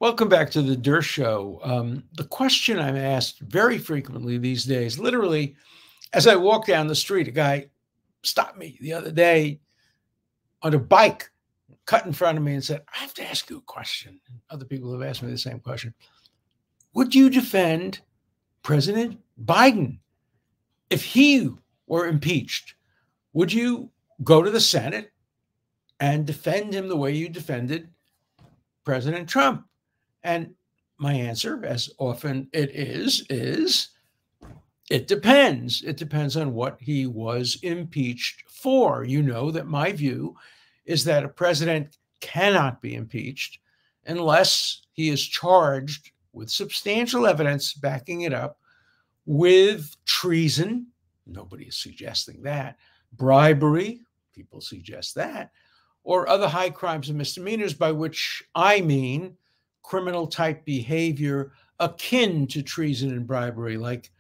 Welcome back to the Dershow. The question I'm asked very frequently these days, literally, as I walk down the street, a guy stopped me the other day on a bike, cut in front of me and said, I have to ask you a question. Other people have asked me the same question. Would you defend President Biden if he were impeached? Would you go to the Senate and defend him the way you defended President Trump? And my answer, as often it is it depends. It depends on what he was impeached for. You know that my view is that a president cannot be impeached unless he is charged with substantial evidence backing it up, with treason. Nobody is suggesting that. Bribery, people suggest that, or other high crimes and misdemeanors, by which I mean criminal type behavior akin to treason and bribery, like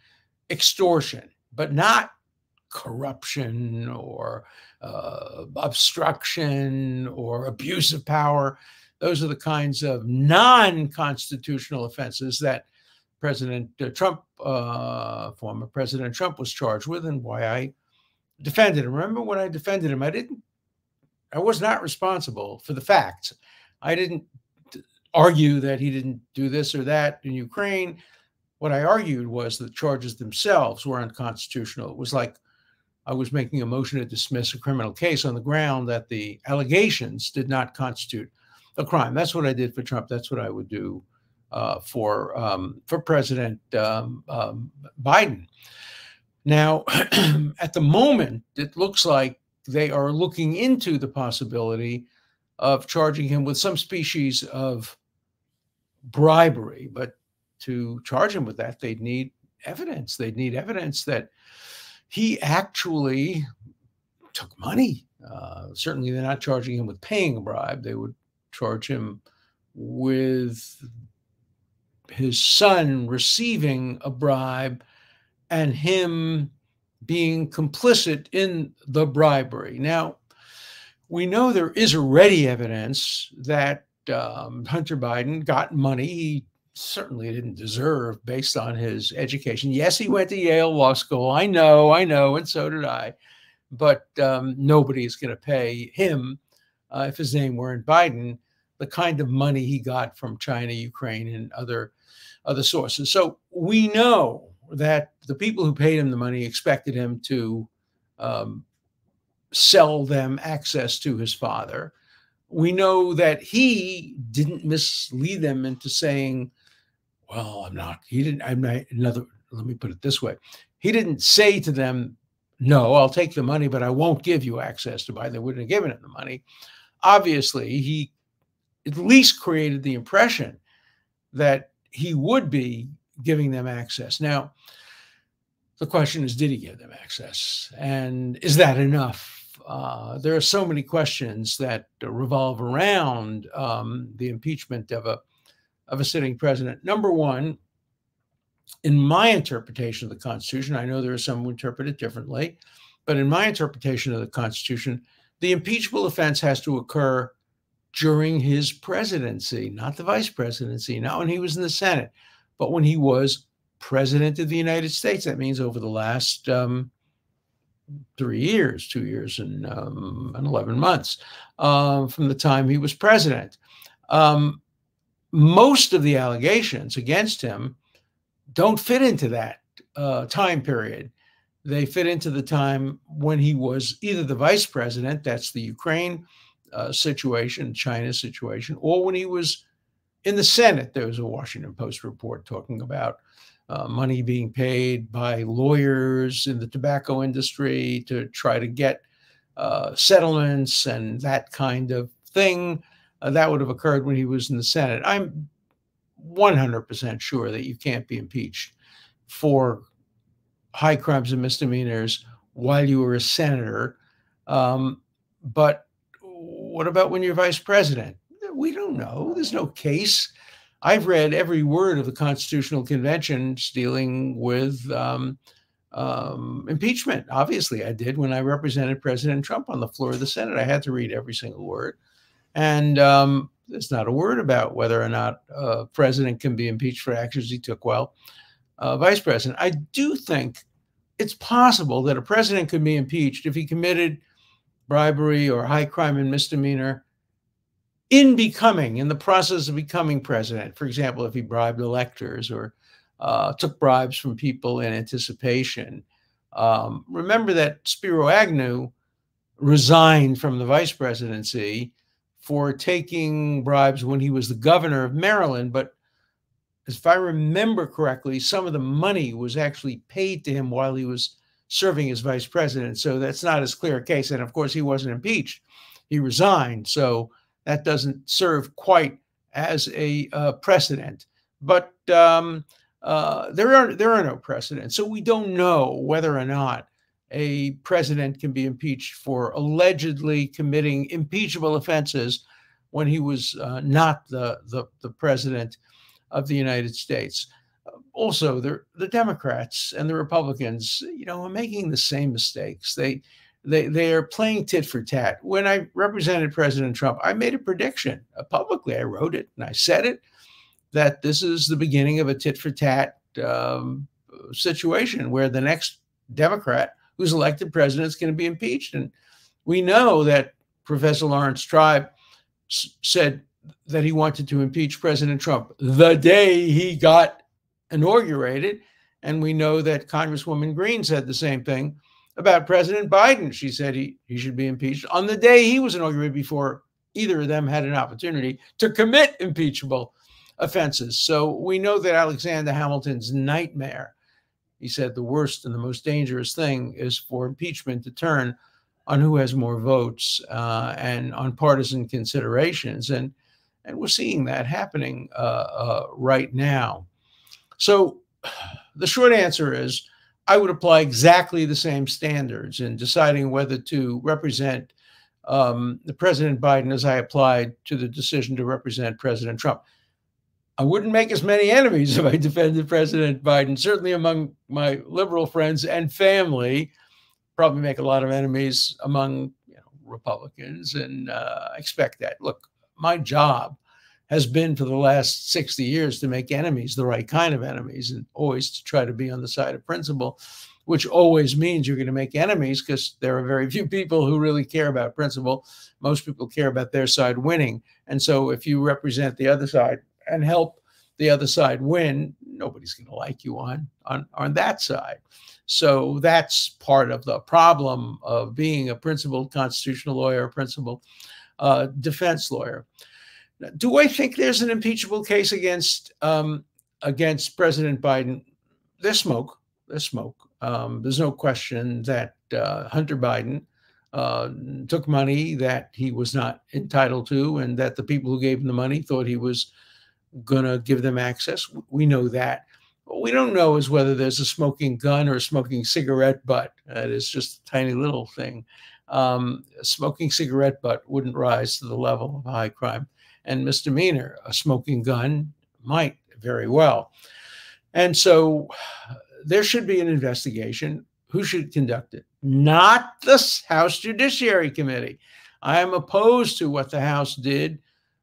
extortion, but not corruption or obstruction or abuse of power. Those are the kinds of non-constitutional offenses that President Trump, former President Trump, was charged with, and why I defended him. Remember, when I defended him, I was not responsible for the facts. I didn't argue that he didn't do this or that in Ukraine. What I argued was the charges themselves were unconstitutional. It was like I was making a motion to dismiss a criminal case on the ground that the allegations did not constitute a crime. That's what I did for Trump. That's what I would do for President Biden. Now, at the moment, it looks like they are looking into the possibility of charging him with some species of bribery. But to charge him with that, they'd need evidence. They'd need evidence that he actually took money. Certainly, they're not charging him with paying a bribe. They would charge him with his son receiving a bribe and him being complicit in the bribery. Now, we know there is already evidence that Hunter Biden got money he certainly didn't deserve based on his education. Yes, he went to Yale Law School. I know, and so did I. But nobody is going to pay him, if his name weren't Biden, the kind of money he got from China, Ukraine, and other sources. So we know that the people who paid him the money expected him to sell them access to his father. We know that he didn't mislead them into saying, well, let me put it this way. He didn't say to them, no, I'll take the money, but I won't give you access to Biden. They wouldn't have given him the money. Obviously, he at least created the impression that he would be giving them access. Now, the question is, did he give them access? And is that enough? There are so many questions that revolve around the impeachment of a sitting president. Number one, in my interpretation of the Constitution, I know there are some who interpret it differently, but in my interpretation of the Constitution, the impeachable offense has to occur during his presidency, not the vice presidency, not when he was in the Senate, but when he was president of the United States. That means over the last 3 years, 2 years and 11 months from the time he was president. Most of the allegations against him don't fit into that time period. They fit into the time when he was either the vice president, that's the Ukraine situation, China situation, or when he was in the Senate. There was a Washington Post report talking about money being paid by lawyers in the tobacco industry to try to get settlements and that kind of thing. That would have occurred when he was in the Senate. I'm 100% sure that you can't be impeached for high crimes and misdemeanors while you were a senator. But what about when you're vice president? We don't know. There's no case. I've read every word of the Constitutional Conventions dealing with impeachment. Obviously, I did when I represented President Trump on the floor of the Senate. I had to read every single word. And there's not a word about whether or not a president can be impeached for actions he took while vice president. I do think it's possible that a president could be impeached if he committed bribery or high crime and misdemeanor in the process of becoming president. For example, if he bribed electors or took bribes from people in anticipation. Remember that Spiro Agnew resigned from the vice presidency for taking bribes when he was the governor of Maryland. But if I remember correctly, some of the money was actually paid to him while he was serving as vice president. So that's not as clear a case. And of course, he wasn't impeached. He resigned. So that doesn't serve quite as a precedent. But there are no precedents. So we don't know whether or not a president can be impeached for allegedly committing impeachable offenses when he was not the president of the United States. Also, the Democrats and the Republicans, are making the same mistakes. They are playing tit for tat. When I represented President Trump, I made a prediction publicly. I wrote it and I said it, that this is the beginning of a tit for tat situation where the next Democrat who's elected president is going to be impeached. And we know that Professor Lawrence Tribe said that he wanted to impeach President Trump the day he got inaugurated. And we know that Congresswoman Green said the same thing about President Biden. She said he should be impeached on the day he was inaugurated, before either of them had an opportunity to commit impeachable offenses. So we know that Alexander Hamilton's nightmare, he said the worst and the most dangerous thing is for impeachment to turn on who has more votes and on partisan considerations. And we're seeing that happening right now. So the short answer is I would apply exactly the same standards in deciding whether to represent the President Biden as I applied to the decision to represent President Trump. I wouldn't make as many enemies if I defended President Biden, certainly among my liberal friends and family. Probably make a lot of enemies among Republicans, and I expect that. Look, my job has been for the last 60 years to make enemies, the right kind of enemies, and always to try to be on the side of principle, which always means you're going to make enemies because there are very few people who really care about principle. Most people care about their side winning. And so if you represent the other side and help the other side win, nobody's going to like you on that side. So that's part of the problem of being a principled constitutional lawyer, a principled defense lawyer. Do I think there's an impeachable case against President Biden? There's smoke. There's smoke. There's no question that Hunter Biden took money that he was not entitled to, and that the people who gave him the money thought he was going to give them access. We know that. What we don't know is whether there's a smoking gun or a smoking cigarette butt. That is just a tiny little thing. A smoking cigarette butt wouldn't rise to the level of high crime and misdemeanor. A smoking gun might very well. And so there should be an investigation. Who should conduct it? Not the House Judiciary Committee. I am opposed to what the House did,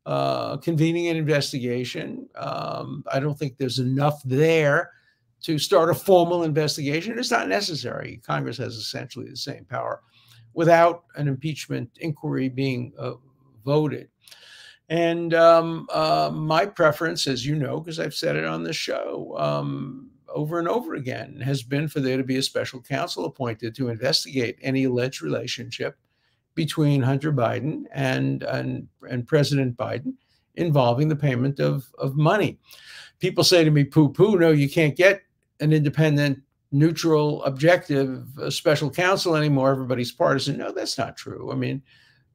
convening an investigation. I don't think there's enough there to start a formal investigation. It's not necessary. Congress has essentially the same power without an impeachment inquiry being voted. And my preference, as you know, because I've said it on the show over and over again, has been for there to be a special counsel appointed to investigate any alleged relationship between Hunter Biden and President Biden involving the payment of money. People say to me, poo-poo, no, you can't get an independent, neutral, objective special counsel anymore. Everybody's partisan. No, that's not true. I mean,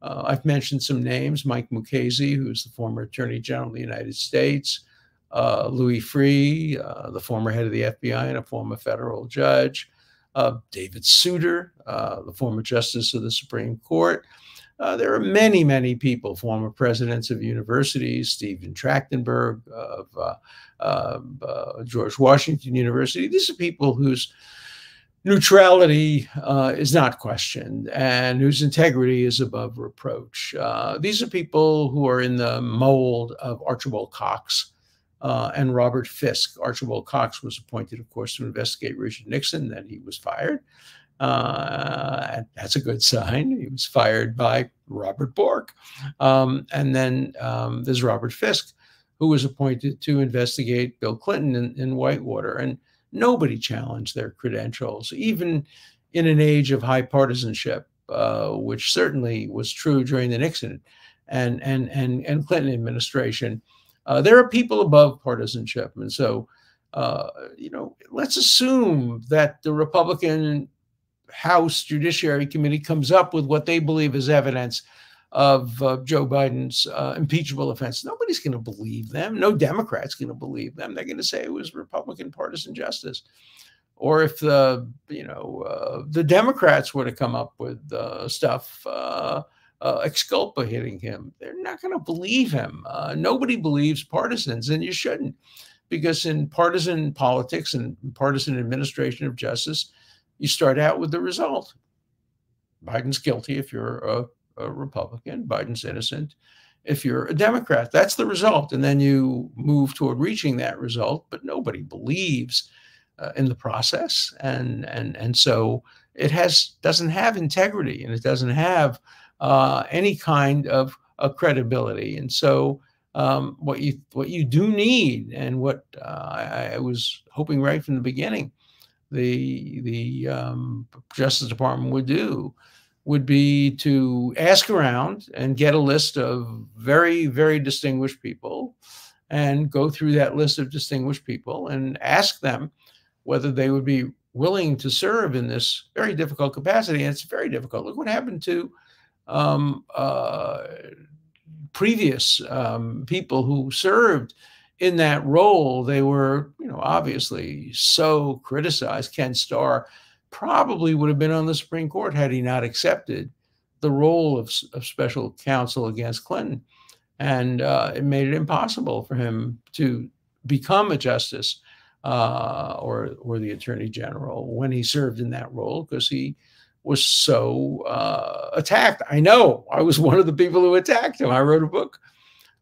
I've mentioned some names: Mike Mukasey, who's the former Attorney General of the United States, Louis Freeh, the former head of the FBI and a former federal judge, David Souter, the former Justice of the Supreme Court. There are many, many people, former presidents of universities, Stephen Trachtenberg of George Washington University. These are people whose neutrality is not questioned and whose integrity is above reproach. These are people who are in the mold of Archibald Cox and Robert Fisk. Archibald Cox was appointed, of course, to investigate Richard Nixon. Then he was fired. And that's a good sign. He was fired by Robert Bork. And then there's Robert Fisk, who was appointed to investigate Bill Clinton in Whitewater. And nobody challenged their credentials, even in an age of high partisanship, which certainly was true during the Nixon and Clinton administration. There are people above partisanship. And so, let's assume that the Republican House Judiciary Committee comes up with what they believe is evidence of Joe Biden's impeachable offense. Nobody's going to believe them. No Democrat's going to believe them. They're going to say it was Republican partisan justice. Or if the Democrats were to come up with stuff exculpating him, they're not going to believe him. Nobody believes partisans, and you shouldn't, because in partisan politics and partisan administration of justice, you start out with the result. Biden's guilty if you're a Republican. Biden's innocent if you're a Democrat. That's the result. And then you move toward reaching that result, but nobody believes in the process. And so it doesn't have integrity, and it doesn't have any kind of credibility. And so what you do need, and what I was hoping right from the beginning the Justice Department would be to ask around and get a list of very, very distinguished people and go through that list of distinguished people and ask them whether they would be willing to serve in this very difficult capacity. And it's very difficult. Look what happened to previous people who served in that role. They were, obviously so criticized. Ken Starr probably would have been on the Supreme Court had he not accepted the role of special counsel against Clinton. And it made it impossible for him to become a justice or the attorney general when he served in that role, because he was so attacked. I know. I was one of the people who attacked him. I wrote a book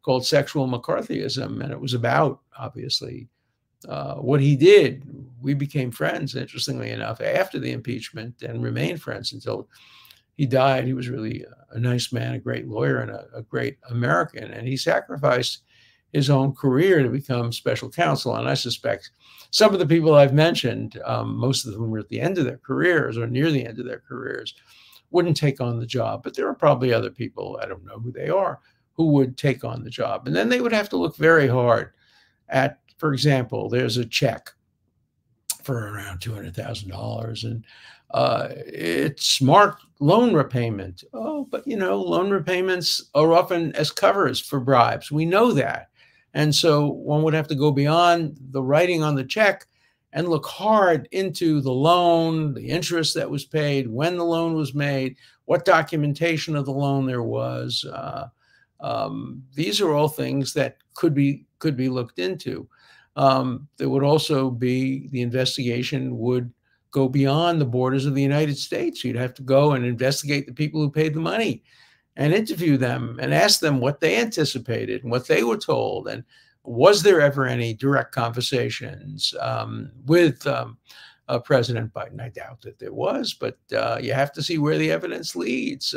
called Sexual McCarthyism, and it was about, obviously, what he did. We became friends, interestingly enough, after the impeachment, and remained friends until he died. He was really a nice man, a great lawyer, and a great American. And he sacrificed his own career to become special counsel. And I suspect some of the people I've mentioned, most of them were at the end of their careers or near the end of their careers, wouldn't take on the job. But there are probably other people, I don't know who they are, who would take on the job. And then they would have to look very hard at, for example, there's a check for around $200,000, and it's marked loan repayment. Oh, but loan repayments are often as covers for bribes. We know that. And so one would have to go beyond the writing on the check and look hard into the loan, the interest that was paid, when the loan was made, what documentation of the loan there was. These are all things that could be looked into. There would also be, the investigation would go beyond the borders of the United States. You'd have to go and investigate the people who paid the money and interview them and ask them what they anticipated and what they were told. And was there ever any direct conversations with President Biden? I doubt that there was, but you have to see where the evidence leads.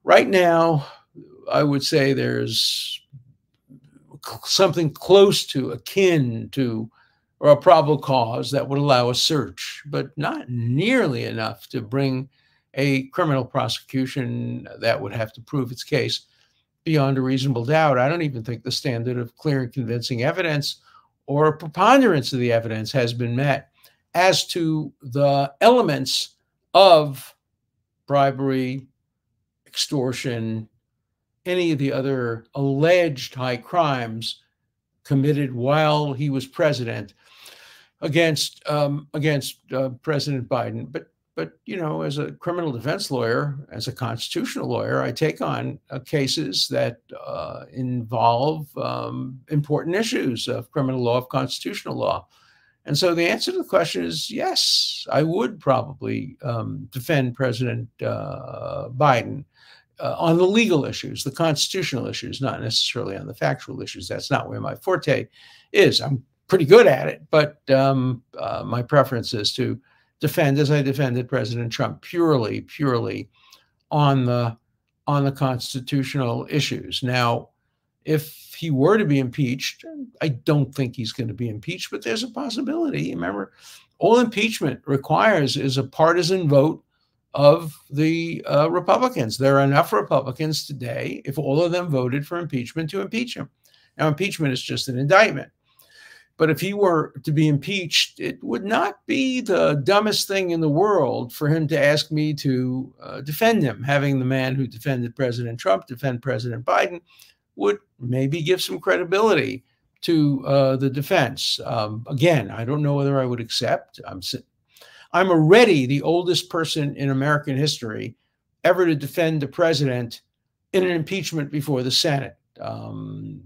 Right now, I would say there's something close to, akin to, or a probable cause that would allow a search, but not nearly enough to bring a criminal prosecution that would have to prove its case beyond a reasonable doubt. I don't even think the standard of clear and convincing evidence or a preponderance of the evidence has been met as to the elements of bribery, extortion, any of the other alleged high crimes committed while he was president against President Biden. But as a criminal defense lawyer, as a constitutional lawyer, I take on cases that involve important issues of criminal law, of constitutional law. And so the answer to the question is yes, I would probably defend President Biden on the legal issues, the constitutional issues, not necessarily on the factual issues. That's not where my forte is. I'm pretty good at it, but my preference is to defend, as I defended President Trump, purely on the constitutional issues. Now, if he were to be impeached, I don't think he's going to be impeached, but there's a possibility. Remember, all impeachment requires is a partisan vote of the Republicans. There are enough Republicans today, if all of them voted for impeachment, to impeach him. Now, impeachment is just an indictment. But if he were to be impeached, it would not be the dumbest thing in the world for him to ask me to defend him. Having the man who defended President Trump defend President Biden would maybe give some credibility to the defense. Again, I don't know whether I would accept. I'm already the oldest person in American history ever to defend the president in an impeachment before the Senate. But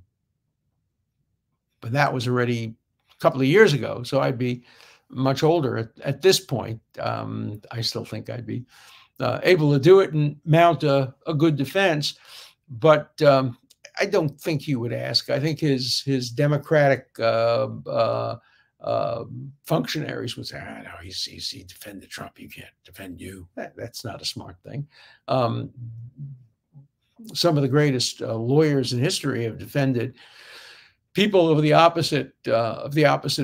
that was already a couple of years ago, so I'd be much older at this point. I still think I'd be able to do it and mount a good defense, but I don't think he would ask. I think his Democratic functionaries would say, no, he defended Trump. He can't defend you. That's not a smart thing. Some of the greatest lawyers in history have defended people of the opposite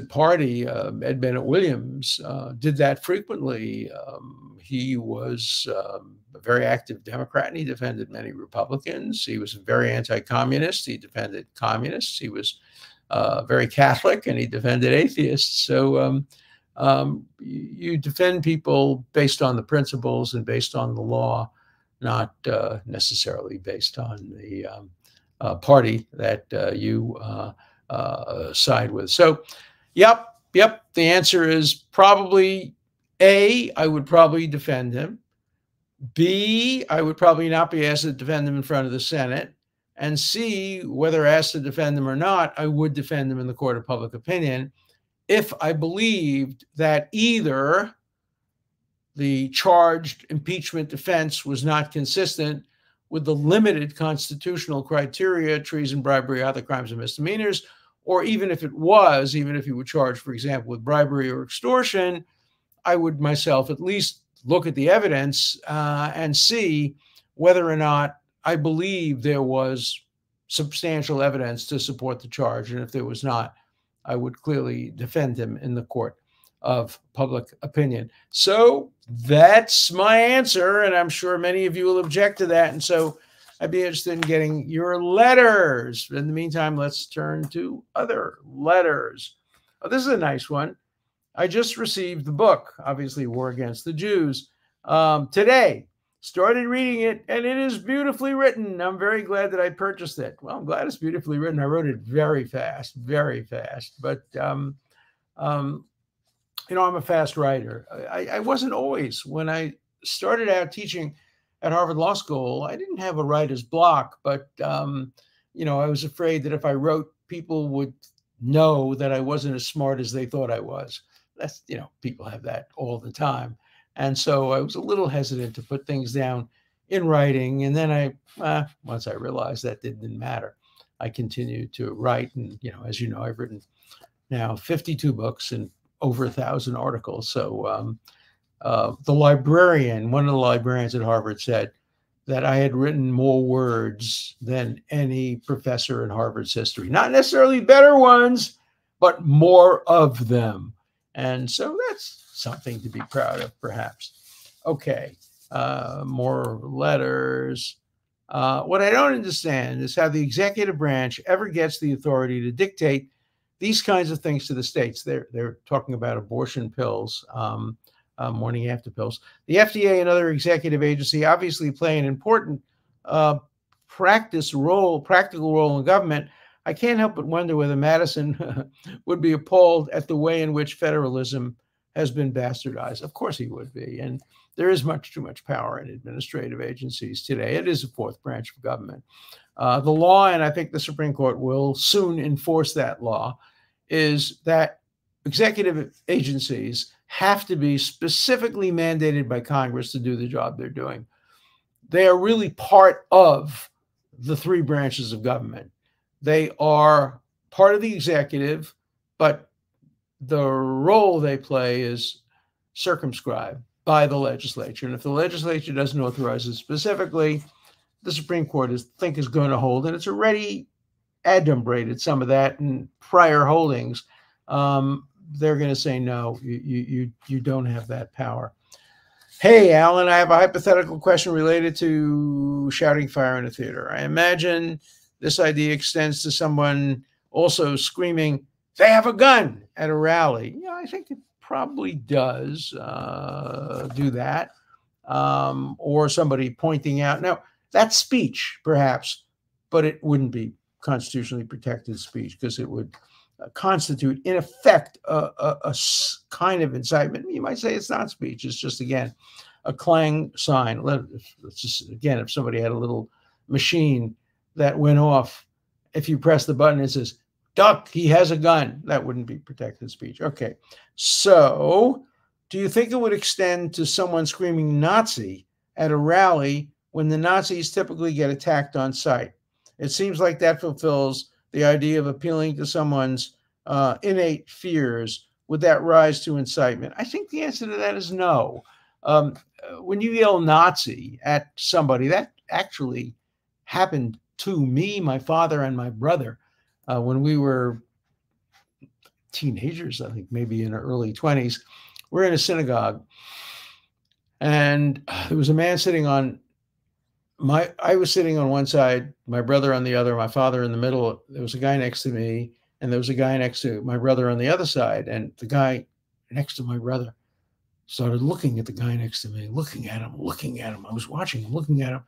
party. Ed Bennett Williams did that frequently. He was a very active Democrat, and he defended many Republicans. He was very anti-communist. He defended communists. He was very Catholic, and he defended atheists. So you defend people based on the principles and based on the law, not necessarily based on the party that you side with. So, yep. The answer is probably A, I would probably defend him. B, I would probably not be asked to defend him in front of the Senate. And C, whether asked to defend him or not, I would defend him in the court of public opinion if I believed that either the charged impeachment defense was not consistent with the limited constitutional criteria, treason, bribery, other crimes and misdemeanors, or even if it was, even if he were charged, for example, with bribery or extortion, I would myself at least look at the evidence and see whether or not I believe there was substantial evidence to support the charge. And if there was not, I would clearly defend him in the court of public opinion. So that's my answer, and I'm sure many of you will object to that. And so I'd be interested in getting your letters. In the meantime, let's turn to other letters. Oh, this is a nice one. I just received the book, obviously, War Against the Jews, today. Started reading it, and it is beautifully written. I'm very glad that I purchased it. Well, I'm glad it's beautifully written. I wrote it very fast. But, you know, I'm a fast writer. I wasn't always. When I started out teaching at Harvard Law School, I didn't have a writer's block, but, you know, I was afraid that if I wrote, people would know that I wasn't as smart as they thought I was. That's, you know, people have that all the time. And so I was a little hesitant to put things down in writing. And then once I realized that didn't matter, I continued to write. And, you know, as you know, I've written now 52 books and over 1,000 articles. So the librarian, one of the librarians at Harvard, said that I had written more words than any professor in Harvard's history. Not necessarily better ones, but more of them. And so that's something to be proud of, perhaps. Okay, more letters. What I don't understand is how the executive branch ever gets the authority to dictate these kinds of things to the states. They're talking about abortion pills, morning after pills. The FDA and other executive agency obviously play an important practical role in government. I can't help but wonder whether Madison would be appalled at the way in which federalism has been bastardized. Of course he would be. And there is much too much power in administrative agencies today. It is a fourth branch of government. The law, and I think the Supreme Court will soon enforce that law, is that executive agencies have to be specifically mandated by Congress to do the job they're doing. They are really part of the three branches of government. They are part of the executive, but the role they play is circumscribed by the legislature. And if the legislature doesn't authorize it specifically, the Supreme Court is going to hold, and it's already adumbrated some of that in prior holdings. They're going to say, no, you don't have that power. Hey, Alan, I have a hypothetical question related to shouting fire in a theater. I imagine this idea extends to someone also screaming, they have a gun at a rally. Yeah, I think it probably does do that. Or somebody pointing out. Now, that's speech, perhaps, but it wouldn't be constitutionally protected speech because it would constitute, in effect, a kind of incitement. You might say it's not speech. It's just, again, a clang sign. Let's just, again, if somebody had a little machine that went off, if you press the button, it says, duck, he has a gun. That wouldn't be protected speech. Okay. So do you think it would extend to someone screaming Nazi at a rally when the Nazis typically get attacked on sight? It seems like that fulfills the idea of appealing to someone's innate fears. Would that rise to incitement? I think the answer to that is no. When you yell Nazi at somebody, that actually happened to me, my father, and my brother when we were teenagers, I think maybe in our early 20s. We're in a synagogue, and there was a man sitting on I was sitting on one side, my brother on the other, my father in the middle. There was a guy next to me, and there was a guy next to my brother on the other side. And the guy next to my brother started looking at the guy next to me, looking at him, looking at him. I was watching him, looking at him.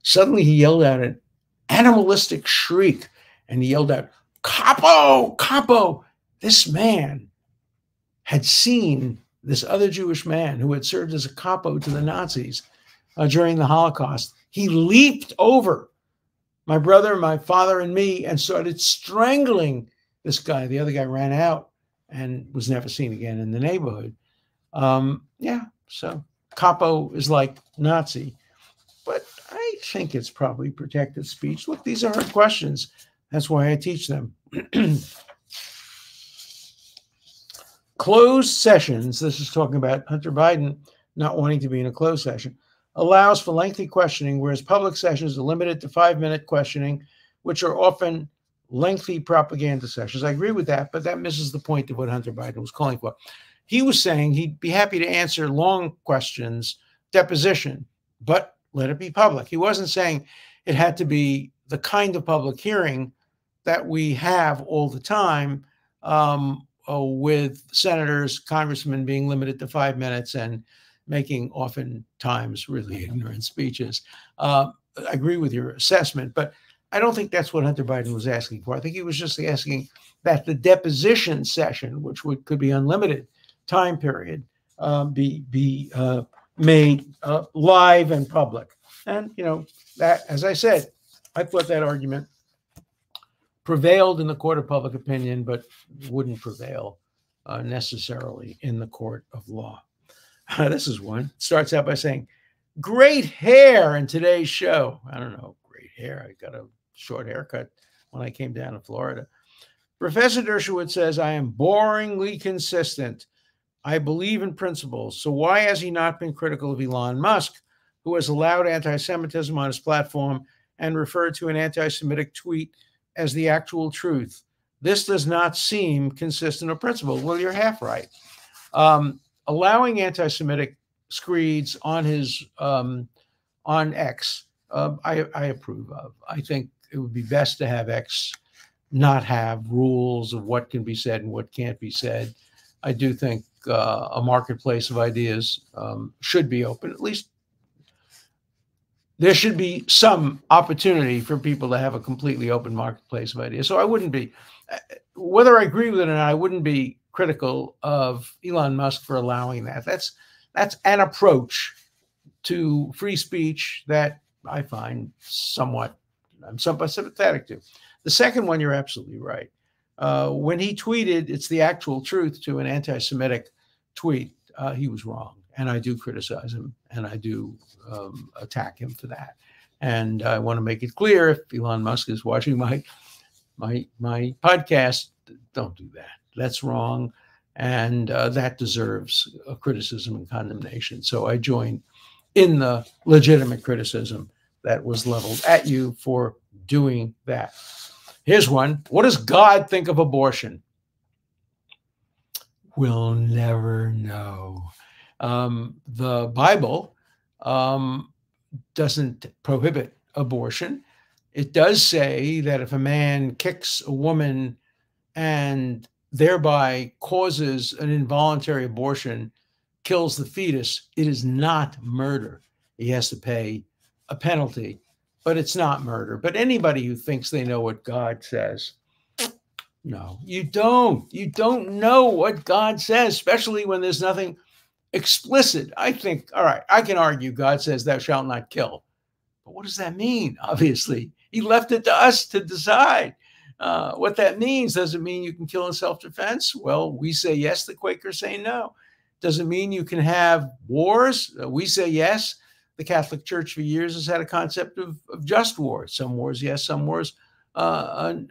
Suddenly he yelled out an animalistic shriek, and he yelled out, "Capo, capo!" This man had seen this other Jewish man who had served as a capo to the Nazis during the Holocaust. He leaped over my brother, my father, and me and started strangling this guy. The other guy ran out and was never seen again in the neighborhood. Yeah, so capo is like Nazi, but I think it's probably protected speech. Look, these are hard questions. That's why I teach them. Closed sessions, this is talking about Hunter Biden not wanting to be in a closed session, allows for lengthy questioning, whereas public sessions are limited to 5-minute questioning, which are often lengthy propaganda sessions. I agree with that, but that misses the point of what Hunter Biden was calling for. He was saying he'd be happy to answer long questions, deposition, but let it be public. He wasn't saying it had to be the kind of public hearing that we have all the time with senators, congressmen being limited to 5 minutes and making oftentimes really ignorant speeches. I agree with your assessment, but I don't think that's what Hunter Biden was asking for. I think he was just asking that the deposition session, which could be unlimited time period, be made live and public. And, that, as I said, I thought that argument prevailed in the court of public opinion, but wouldn't prevail necessarily in the court of law. This is one. It starts out by saying, great hair in today's show. I don't know, great hair. I got a short haircut when I came down to Florida. Professor Dershowitz says, I am boringly consistent. I believe in principles. So why has he not been critical of Elon Musk, who has allowed anti-Semitism on his platform and referred to an anti-Semitic tweet as the actual truth? This does not seem consistent or principled. Well, you're half right. Allowing anti-Semitic screeds on his on X, I approve of. I think it would be best to have X not have rules of what can be said and what can't be said. I do think a marketplace of ideas should be open. At least there should be some opportunity for people to have a completely open marketplace of ideas. So I wouldn't be, whether I agree with it or not, I wouldn't be critical of Elon Musk for allowing that. That's an approach to free speech that I find I'm somewhat sympathetic to. The second one, you're absolutely right. When he tweeted, "It's the actual truth," to an anti-Semitic tweet, he was wrong. And I do criticize him, and I do attack him for that. And I want to make it clear, if Elon Musk is watching my podcast, don't do that. That's wrong, and that deserves a criticism and condemnation. So I join in the legitimate criticism that was leveled at you for doing that. Here's one. What does God think of abortion? We'll never know. The Bible doesn't prohibit abortion. It does say that if a man kicks a woman and thereby causes an involuntary abortion, kills the fetus, it is not murder. He has to pay a penalty, but it's not murder. But anybody who thinks they know what God says, no, you don't. You don't know what God says, especially when there's nothing explicit. I think, all right, I can argue God says thou shalt not kill. But what does that mean? Obviously, he left it to us to decide what that means. Does it mean you can kill in self-defense? Well, we say yes. The Quakers say no. Does it mean you can have wars? We say yes. The Catholic Church for years has had a concept of just wars. Some wars, yes. Some wars, no.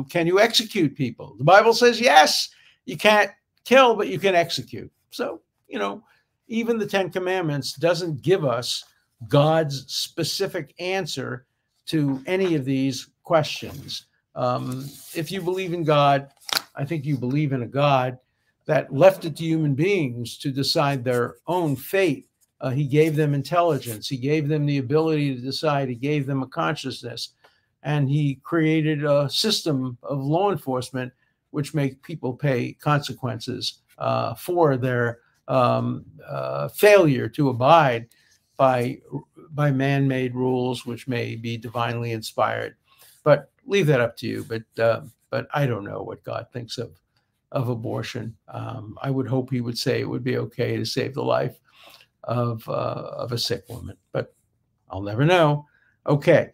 Can you execute people? The Bible says yes. You can't kill, but you can execute. So, you know, even the Ten Commandments doesn't give us God's specific answer to any of these questions. If you believe in God, I think you believe in a God that left it to human beings to decide their own fate. He gave them intelligence. He gave them the ability to decide. He gave them a consciousness. And he created a system of law enforcement which make people pay consequences for their failure to abide by man-made rules, which may be divinely inspired. But leave that up to you. But I don't know what God thinks of abortion. I would hope he would say it would be okay to save the life of a sick woman, but I'll never know. Okay.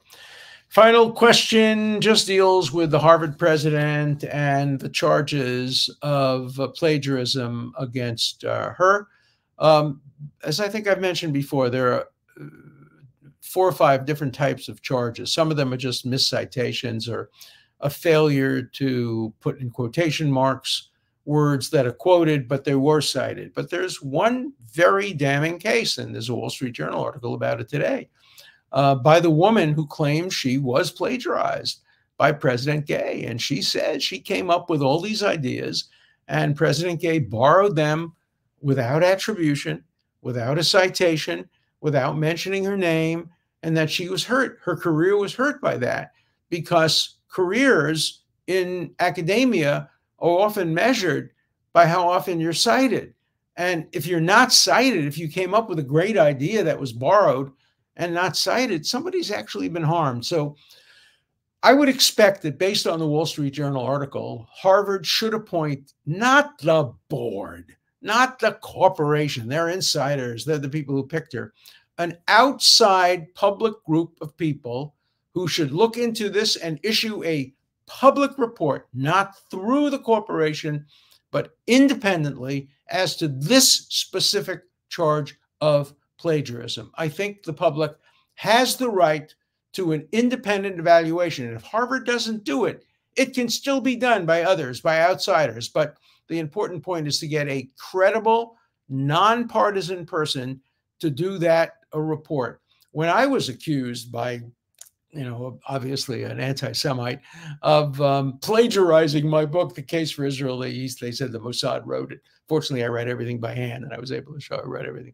Final question just deals with the Harvard president and the charges of plagiarism against her. As I think I've mentioned before, there are 4 or 5 different types of charges. Some of them are just miscitations or a failure to put in quotation marks words that are quoted, but they were cited. But there's one very damning case, and there's a Wall Street Journal article about it today, by the woman who claimed she was plagiarized by President Gay. And she said she came up with all these ideas, and President Gay borrowed them without attribution, without a citation, without mentioning her name, and that she was hurt. Her career was hurt by that, because careers in academia are often measured by how often you're cited. And if you're not cited, if you came up with a great idea that was borrowed and not cited, somebody's actually been harmed. So I would expect that, based on the Wall Street Journal article, Harvard should appoint not the board, not the corporation, they're insiders, they're the people who picked her, an outside public group of people who should look into this and issue a public report, not through the corporation, but independently, as to this specific charge of plagiarism. I think the public has the right to an independent evaluation. And if Harvard doesn't do it, it can still be done by others, by outsiders. But the important point is to get a credible, nonpartisan person to do that report. When I was accused by, you know, obviously an anti-Semite, of plagiarizing my book, The Case for Israel, they said the Mossad wrote it. Fortunately, I read everything by hand, and I was able to show I read everything.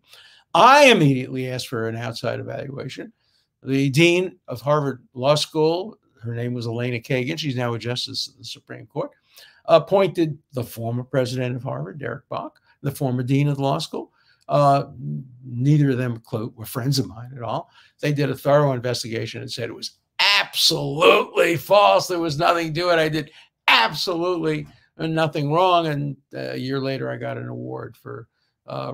I immediately asked for an outside evaluation. The dean of Harvard Law School, her name was Elena Kagan, she's now a justice of the Supreme Court, appointed the former president of Harvard, Derek Bach, the former dean of the law school. Neither of them were friends of mine at all. They did a thorough investigation and said it was absolutely false. There was nothing to it. I did absolutely nothing wrong. And a year later, I got an award for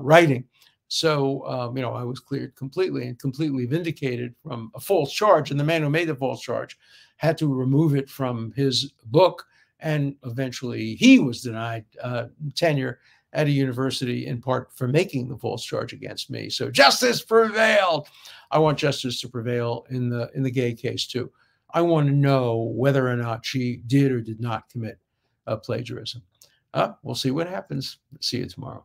writing. So, you know, I was cleared completely and completely vindicated from a false charge. And the man who made the false charge had to remove it from his book And eventually he was denied tenure at a university, in part for making the false charge against me. So justice prevailed. I want justice to prevail in the gay case too. I want to know whether or not she did or did not commit plagiarism. We'll see what happens. See you tomorrow.